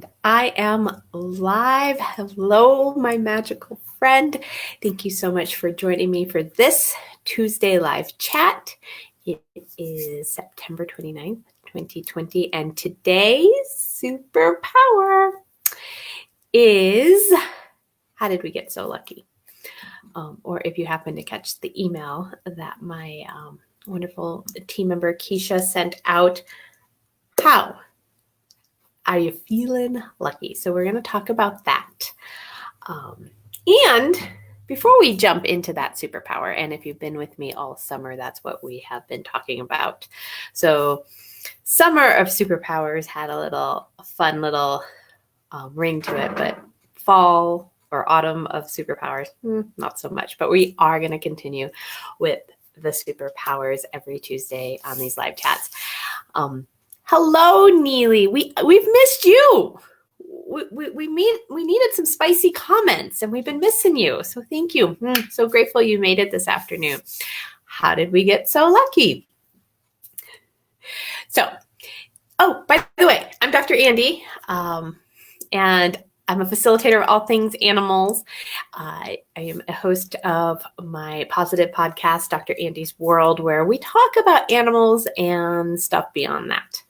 And I am live. Hello, my magical friend. Thank you so much for joining me for this Tuesday live chat. It is September 29th, 2020, and today's superpower is how did we get so lucky? Or if you happen to catch the email that my wonderful team member Keisha sent out, how are you feeling lucky? So we're going to talk about that. And before we jump into that superpower, and if you've been with me all summer, that's what we have been talking about. So summer of superpowers had a fun little ring to it, but fall or autumn of superpowers, not so much. But we are going to continue with the superpowers every Tuesday on these live chats. Hello, Neely. We've missed you. We needed some spicy comments, and we've been missing you. So thank you. So grateful you made it this afternoon. How did we get so lucky? So, by the way, I'm Dr. Andy, and I'm a facilitator of all things animals. I am a host of my positive podcast, Dr. Andy's World, where we talk about animals and stuff beyond that.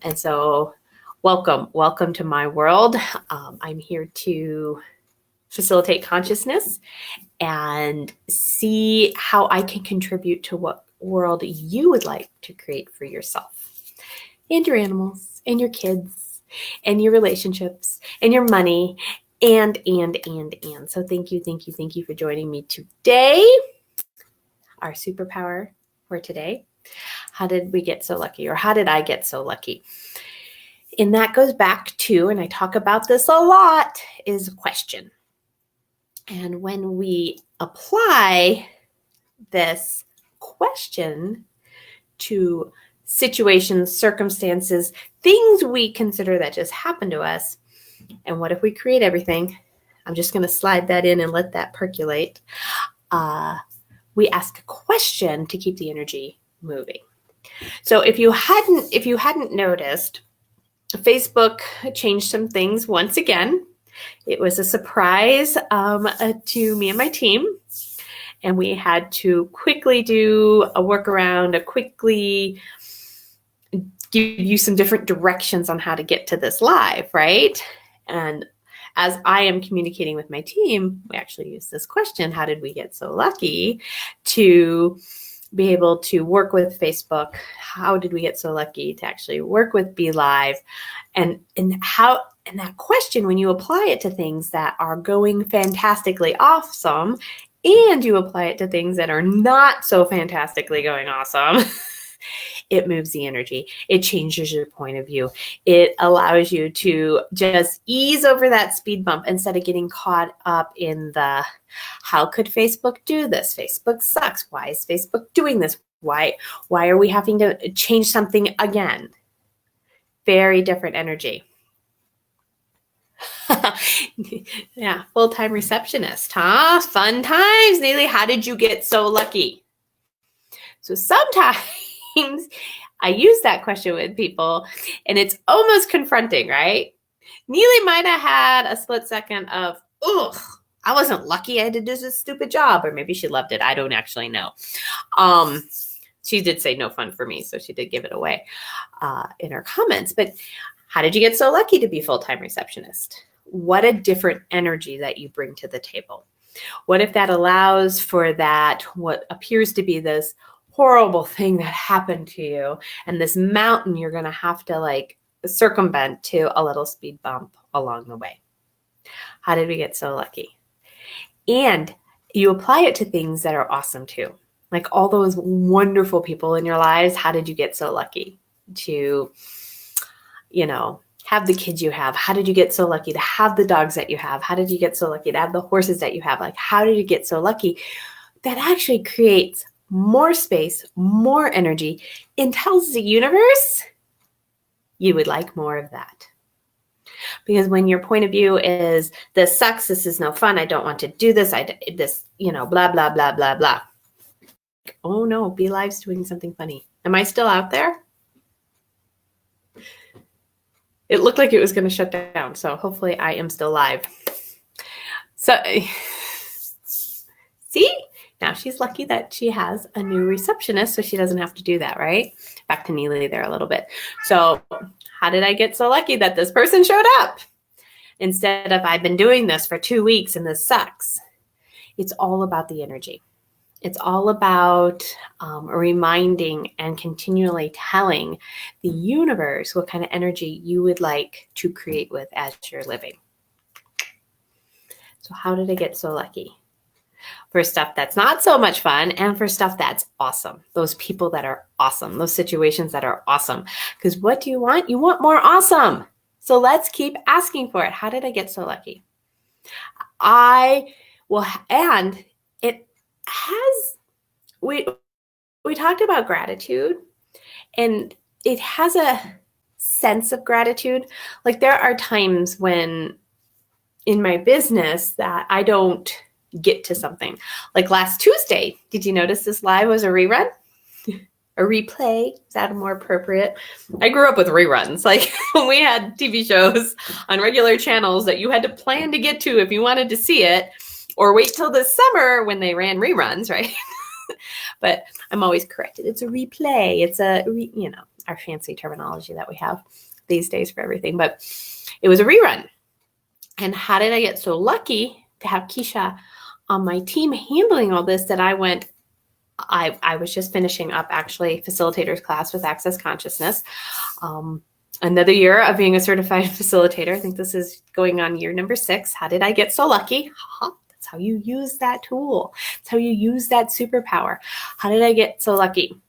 And so welcome to my world. I'm here to facilitate consciousness and see how I can contribute to what world you would like to create for yourself and your animals and your kids and your relationships and your money and. So thank you for joining me today. Our superpower for today. How did we get so lucky, or how did I get so lucky? And that goes back to, and I talk about this a lot, is a question. And when we apply this question to situations, circumstances, things we consider that just happen to us, and what if we create everything? I'm just going to slide that in and let that percolate. We ask a question to keep the energy moving. So if you hadn't noticed, Facebook changed some things once again. It was a surprise to me and my team, and we had to quickly do a workaround, quickly give you some different directions on how to get to this live, right? And as I am communicating with my team, we actually use this question, how did we get so lucky, to be able to work with Facebook? How did we get so lucky to actually work with Be Live? And that question, when you apply it to things that are going fantastically awesome, and you apply it to things that are not so fantastically going awesome, it moves the energy. It changes your point of view. It allows you to just ease over that speed bump instead of getting caught up in the, how could Facebook do this? Facebook sucks. Why is Facebook doing this? Why are we having to change something again? Very different energy. Yeah, full-time receptionist, huh? Fun times, Neely. How did you get so lucky? So sometimes I use that question with people, and it's almost confronting, right? Neely might have had a split second of, ugh, I wasn't lucky. I did this stupid job. Or maybe she loved it. I don't actually know. She did say no fun for me, so she did give it away in her comments. But how did you get so lucky to be full-time receptionist? What a different energy that you bring to the table. What if that allows for that, what appears to be this horrible thing that happened to you, and this mountain you're going to have to circumvent to a little speed bump along the way? How did we get so lucky? And you apply it to things that are awesome too. Like all those wonderful people in your lives. How did you get so lucky to, have the kids you have? How did you get so lucky to have the dogs that you have? How did you get so lucky to have the horses that you have? How did you get so lucky? That actually creates more space, more energy, and tells the universe you would like more of that. Because when your point of view is, this sucks, this is no fun, I don't want to do this, blah, blah, blah, blah, blah. Oh no, Be Live's doing something funny. Am I still out there? it looked like it was going to shut down. So hopefully I am still live. So see, now she's lucky that she has a new receptionist, so she doesn't have to do that, right? Back to Neely there a little bit. So how did I get so lucky that this person showed up? Instead of I've been doing this for 2 weeks and this sucks. It's all about the energy. It's all about reminding and continually telling the universe what kind of energy you would like to create with as you're living. So how did I get so lucky? For stuff that's not so much fun and for stuff that's awesome. Those people that are awesome. Those situations that are awesome. Because what do you want? You want more awesome. So let's keep asking for it. How did I get so lucky? And it has, we talked about gratitude, and it has a sense of gratitude. Like there are times when in my business that I don't get to something. Like last Tuesday, did you notice this live was a rerun? A replay? Is that more appropriate? I grew up with reruns. Like when we had TV shows on regular channels that you had to plan to get to if you wanted to see it, or wait till the summer when they ran reruns, right? But I'm always corrected. It's a replay. It's our fancy terminology that we have these days for everything. But it was a rerun. And how did I get so lucky to have Keisha on my team handling all this that I was just finishing up actually facilitator's class with Access Consciousness. Another year of being a certified facilitator. I think this is going on year number 6. How did I get so lucky? That's how you use that tool. That's how you use that superpower. How did I get so lucky?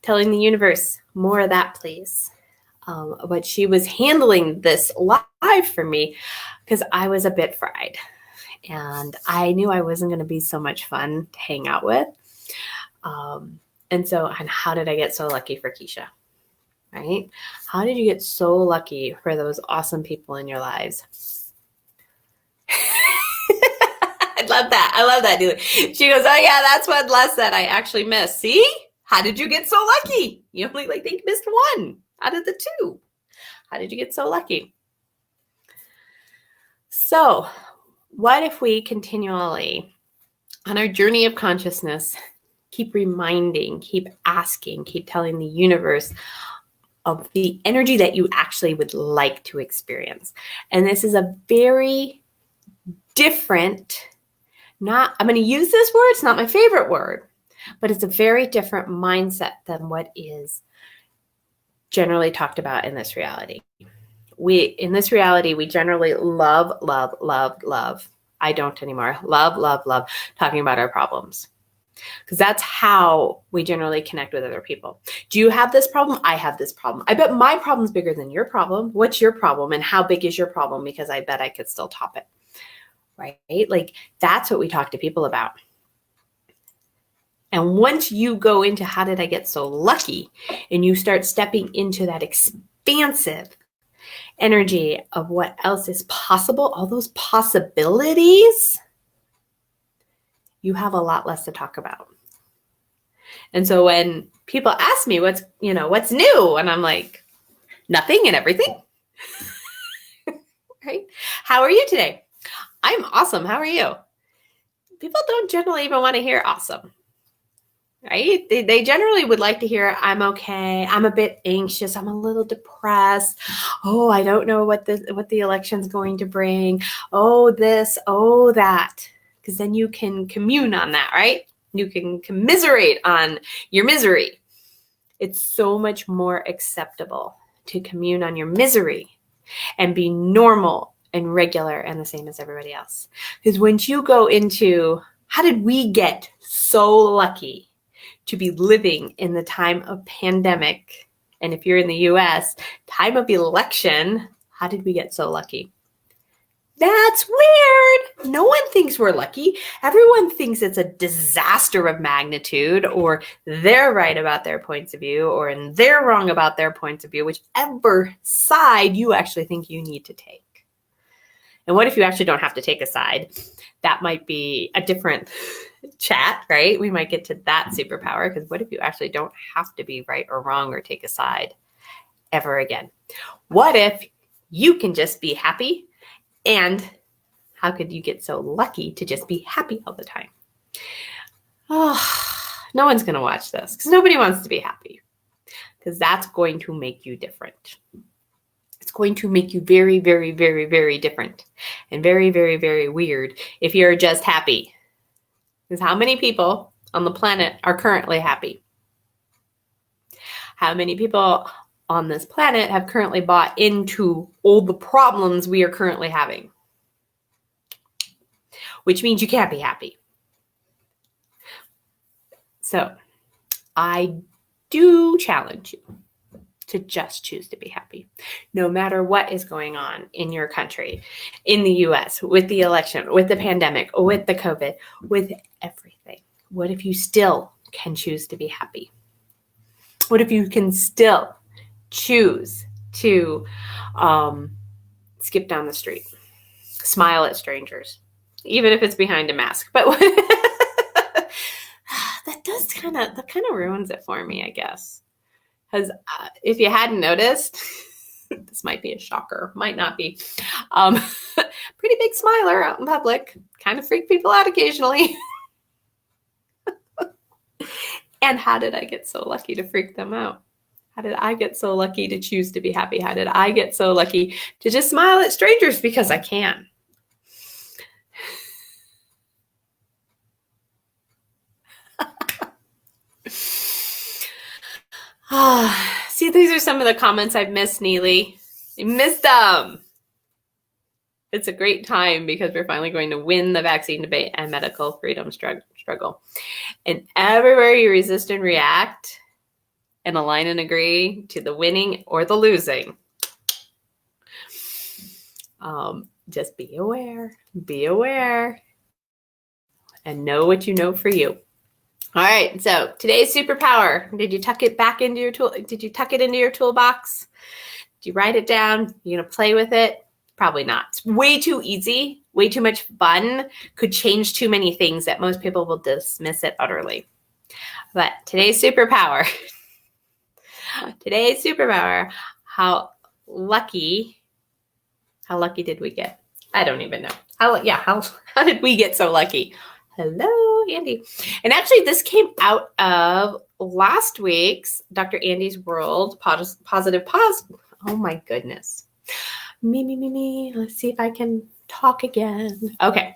Telling the universe, more of that, please. But she was handling this live for me because I was a bit fried. And I knew I wasn't going to be so much fun to hang out with. And how did I get so lucky for Keisha? Right? How did you get so lucky for those awesome people in your lives? I love that. I love that. She goes, oh yeah, that's what Les said I actually missed. See? How did you get so lucky? You only missed 1 out of the 2. How did you get so lucky? So what if we continually, on our journey of consciousness, keep reminding, keep asking, keep telling the universe of the energy that you actually would like to experience? And this is a very different, I'm going to use this word, it's not my favorite word, but it's a very different mindset than what is generally talked about in this reality. In this reality, we generally love. I don't anymore. Love talking about our problems. Because that's how we generally connect with other people. Do you have this problem? I have this problem. I bet my problem's bigger than your problem. What's your problem? And how big is your problem? Because I bet I could still top it. Right? Like that's what we talk to people about. And once you go into how did I get so lucky, and you start stepping into that expansive energy of what else is possible, all those possibilities, you have a lot less to talk about. And so when people ask me what's new, and I'm like, nothing and everything. Right? How are you today? I'm awesome. How are you? People don't generally even want to hear awesome. Right? They generally would like to hear, I'm okay. I'm a bit anxious. I'm a little depressed. Oh, I don't know what the election's going to bring. Oh, this, oh, that. Because then you can commune on that, right? You can commiserate on your misery. It's so much more acceptable to commune on your misery and be normal and regular and the same as everybody else. Because once you go into, how did we get so lucky to be living in the time of pandemic? And if you're in the US, time of election, how did we get so lucky? That's weird. No one thinks we're lucky. Everyone thinks it's a disaster of magnitude, or they're right about their points of view, or they're wrong about their points of view, whichever side you actually think you need to take. And what if you actually don't have to take a side? That might be a different chat, right? We might get to that superpower, because what if you actually don't have to be right or wrong or take a side ever again? What if you can just be happy? And how could you get so lucky to just be happy all the time? Oh, no one's going to watch this because nobody wants to be happy, because that's going to make you different. It's going to make you very, very, very, very different and very, very, very weird if you're just happy. Because how many people on the planet are currently happy? How many people on this planet have currently bought into all the problems we are currently having? Which means you can't be happy. So I do challenge you to just choose to be happy, no matter what is going on in your country, in the US, with the election, with the pandemic, with the COVID, with everything. What if you still can choose to be happy? What if you can still choose to skip down the street, smile at strangers, even if it's behind a mask? But that kind of ruins it for me, I guess. Because if you hadn't noticed, this might be a shocker, might not be. Pretty big smiler out in public, kind of freak people out occasionally. And how did I get so lucky to freak them out? How did I get so lucky to choose to be happy? How did I get so lucky to just smile at strangers because I can? See, these are some of the comments I've missed, Neely. I missed them. It's a great time because we're finally going to win the vaccine debate and medical freedom struggle. And everywhere you resist and react and align and agree to the winning or the losing, just be aware, and know what you know for you. All right, so today's superpower. Did you tuck it back into your tool? Did you tuck it into your toolbox? Did you write it down? You gonna play with it? Probably not. It's way too easy, way too much fun. Could change too many things that most people will dismiss it utterly. But today's superpower. How lucky did we get? I don't even know. How did we get so lucky? Hello, Andy. And actually, this came out of last week's Dr. Andy's World Positive Pause. Oh, my goodness. Me. Let's see if I can talk again. Okay.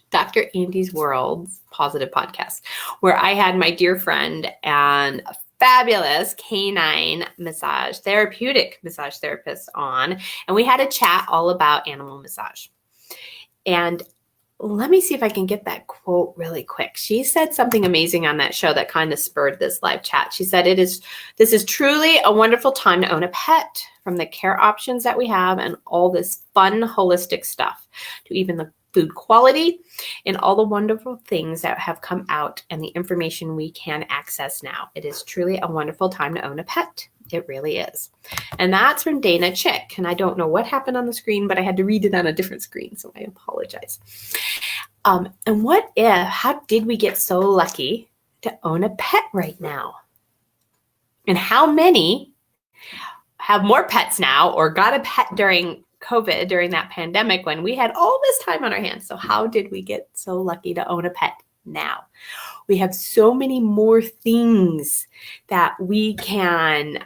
Dr. Andy's World Positive Podcast, where I had my dear friend and fabulous canine therapeutic massage therapist on, and we had a chat all about animal massage. And let me see if I can get that quote really quick. She said something amazing on that show that kind of spurred this live chat. She said, this is truly a wonderful time to own a pet, from the care options that we have and all this fun, holistic stuff, to even the food quality and all the wonderful things that have come out and the information we can access now. It is truly a wonderful time to own a pet. It really is. And that's from Dana Chick. And I don't know what happened on the screen, but I had to read it on a different screen, so I apologize. And how did we get so lucky to own a pet right now? And how many have more pets now or got a pet during COVID, during that pandemic when we had all this time on our hands? So how did we get so lucky to own a pet now? We have so many more things that we can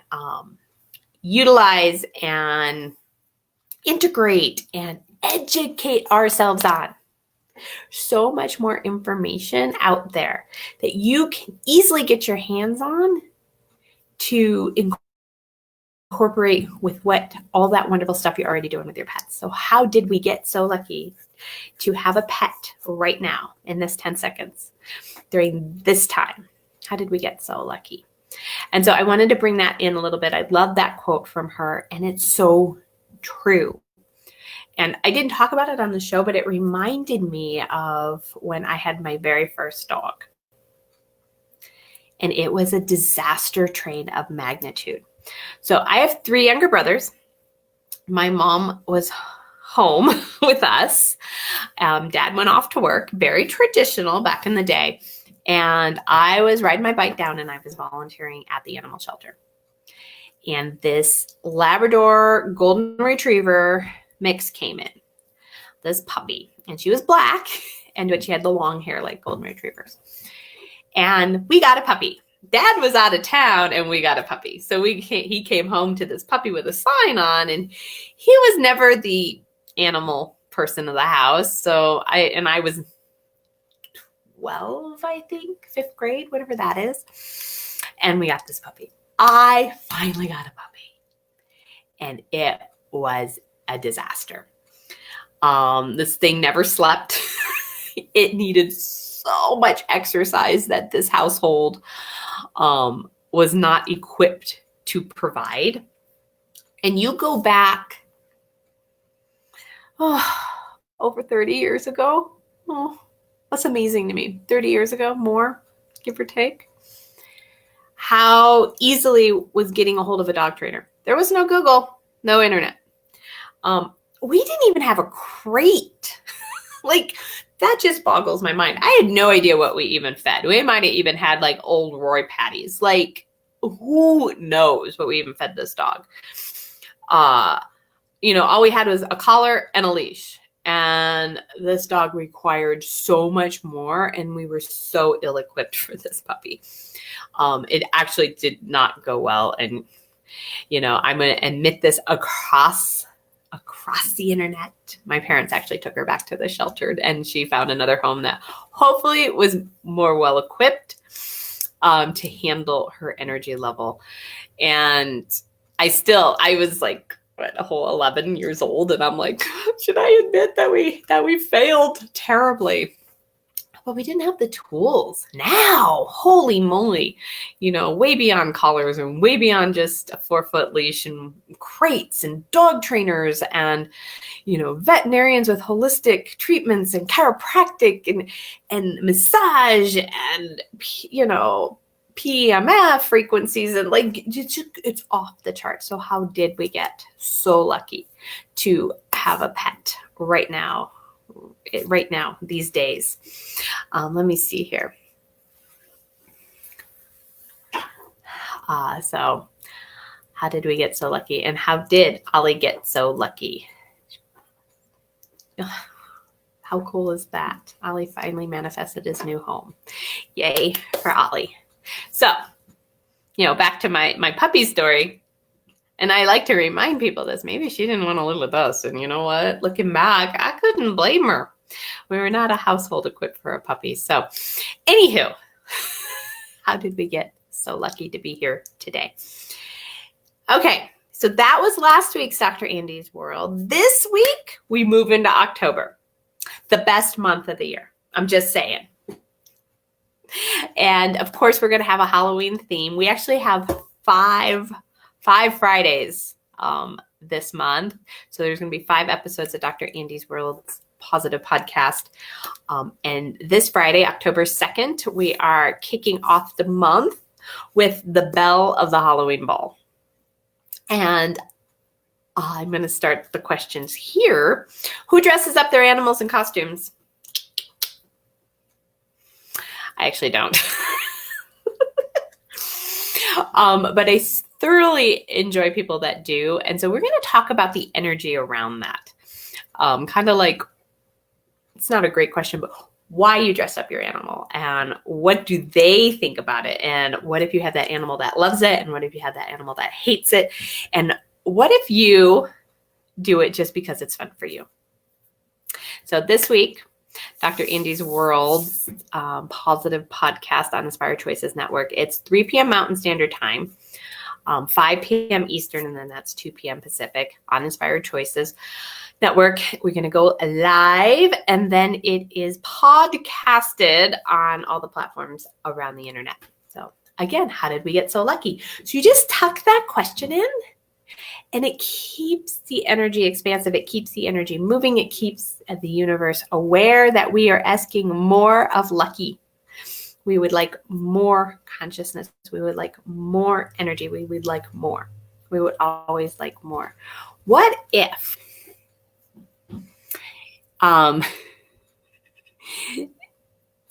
utilize and integrate and educate ourselves on. So much more information out there that you can easily get your hands on to incorporate with all that wonderful stuff you're already doing with your pets. So how did we get so lucky to have a pet right now in this 10 seconds during this time? How did we get so lucky? And so I wanted to bring that in a little bit. I love that quote from her, and it's so true. And I didn't talk about it on the show, but it reminded me of when I had my very first dog. And it was a disaster train of magnitude. So I have 3 younger brothers. My mom was home with us. Dad went off to work, very traditional back in the day. And I was riding my bike down and I was volunteering at the animal shelter. and this Labrador Golden Retriever mix came in, this puppy. And she was black, but she had the long hair like Golden Retrievers. And we got a puppy. Dad was out of town and we got a puppy. So he came home to this puppy with a sign on, and he was never the animal person of the house. So I was 12, I think, 5th grade, whatever that is. And we got this puppy. I finally got a puppy, and it was a disaster. This thing never slept. It needed so much exercise that this household was not equipped to provide. And you go back over 30 years ago. Oh, that's amazing to me. 30 years ago, more, give or take. How easily was getting a hold of a dog trainer. There was no Google, no internet. We didn't even have a crate. Like, that just boggles my mind. I had no idea what we even fed. We might have even had like old Roy patties. Like, who knows what we even fed this dog? All we had was a collar and a leash. And this dog required so much more, and we were so ill-equipped for this puppy. It actually did not go well. And, I'm going to admit this across the internet. My parents actually took her back to the shelter, and she found another home that hopefully was more well-equipped to handle her energy level. And I was like, a whole 11 years old, and I'm like, should I admit that we failed terribly? But we didn't have the tools. Now, holy moly, way beyond collars and way beyond just a 4-foot leash and crates and dog trainers and, veterinarians with holistic treatments and chiropractic and massage and, PEMF frequencies, and it's off the chart. So how did we get so lucky to have a pet right now these days? Let me see here. So how did we get so lucky, and how did Ollie get so lucky? How cool is that? Ollie finally manifested his new home. Yay for Ollie. So, back to my puppy story. And I like to remind people this. Maybe she didn't want to live with us. And you know what? Looking back, I couldn't blame her. We were not a household equipped for a puppy. So, anywho, how did we get so lucky to be here today? Okay, so that was last week's Dr. Andy's World. This week, we move into October, the best month of the year. I'm just saying. And of course, we're going to have a Halloween theme. We actually have five Fridays this month. So there's going to be 5 episodes of Dr. Andy's World's Positive Podcast. And this Friday, October 2nd, we are kicking off the month with the bell of the Halloween Ball. And I'm going to start the questions here. Who dresses up their animals in costumes? I actually don't. But I thoroughly enjoy people that do. And so we're going to talk about the energy around that. Kind of like, it's not a great question, but why you dress up your animal and what do they think about it? And what if you have that animal that loves it? And what if you have that animal that hates it? And what if you do it just because it's fun for you? So this week, Dr. Andy's World Positive Podcast on Inspired Choices Network. It's 3 p.m. Mountain Standard Time, 5 p.m. Eastern, and then that's 2 p.m. Pacific on Inspired Choices Network. We're going to go live, and then it is podcasted on all the platforms around the internet. So again, how did we get so lucky? So you just tuck that question in, and it keeps the energy expansive. It keeps the energy moving. It keeps the universe aware that we are asking more of lucky. We would like more consciousness. We would like more energy. We would like more. We would always like more. What if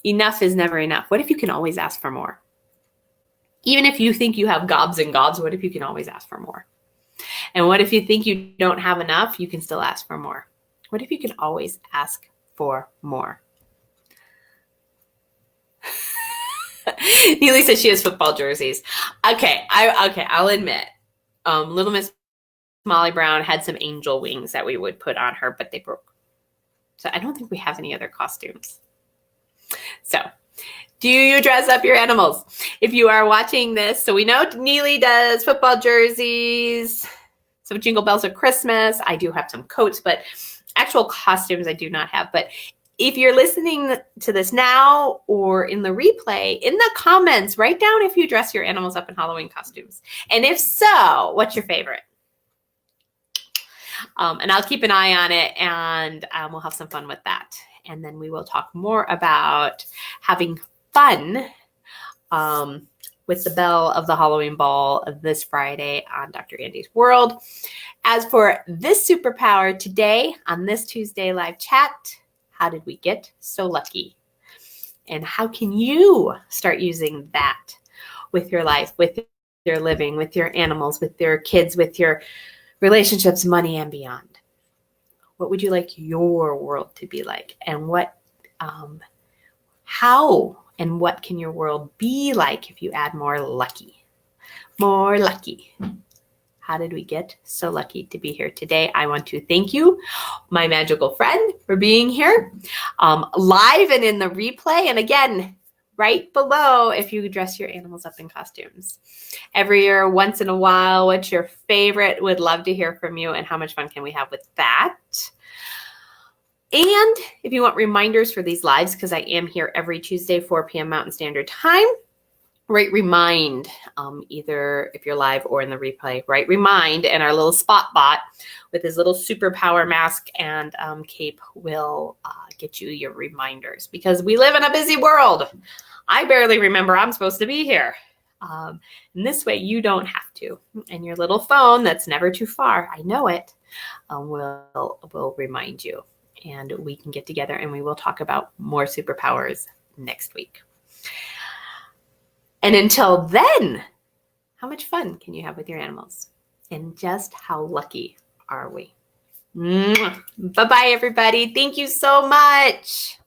enough is never enough? What if you can always ask for more? Even if you think you have gobs and gobs, what if you can always ask for more? And what if you think you don't have enough? You can still ask for more. What if you can always ask for more? Neely says she has football jerseys. Okay, I'll admit, Little Miss Molly Brown had some angel wings that we would put on her, but they broke. So I don't think we have any other costumes. So, do you dress up your animals? If you are watching this, so we know Neely does football jerseys, some Jingle Bells of Christmas. I do have some coats, but actual costumes I do not have. But if you're listening to this now or in the replay, in the comments, write down if you dress your animals up in Halloween costumes. And if so, what's your favorite? And I'll keep an eye on it, and we'll have some fun with that. And then we will talk more about having fun with the bell of the Halloween ball this Friday on Dr. Andy's World. As for this superpower today on this Tuesday live chat, how did we get so lucky? And how can you start using that with your life, with your living, with your animals, with your kids, with your relationships, money, and beyond? What would you like your world to be like? And how and what can your world be like if you add more lucky? More lucky. How did we get so lucky to be here today? I want to thank you, my magical friend, for being here live and in the replay. And again, right below, if you dress your animals up in costumes. Every year, once in a while, what's your favorite? Would love to hear from you, and how much fun can we have with that? And if you want reminders for these lives, because I am here every Tuesday, 4 p.m. Mountain Standard Time, write remind, either if you're live or in the replay, write remind, and our little spot bot with his little superpower mask and cape will get you your reminders, because we live in a busy world. I barely remember I'm supposed to be here. And this way you don't have to. And your little phone that's never too far, I know it, will remind you. And we can get together and we will talk about more superpowers next week. And until then, how much fun can you have with your animals? And just how lucky are we? Bye-bye, everybody. Thank you so much.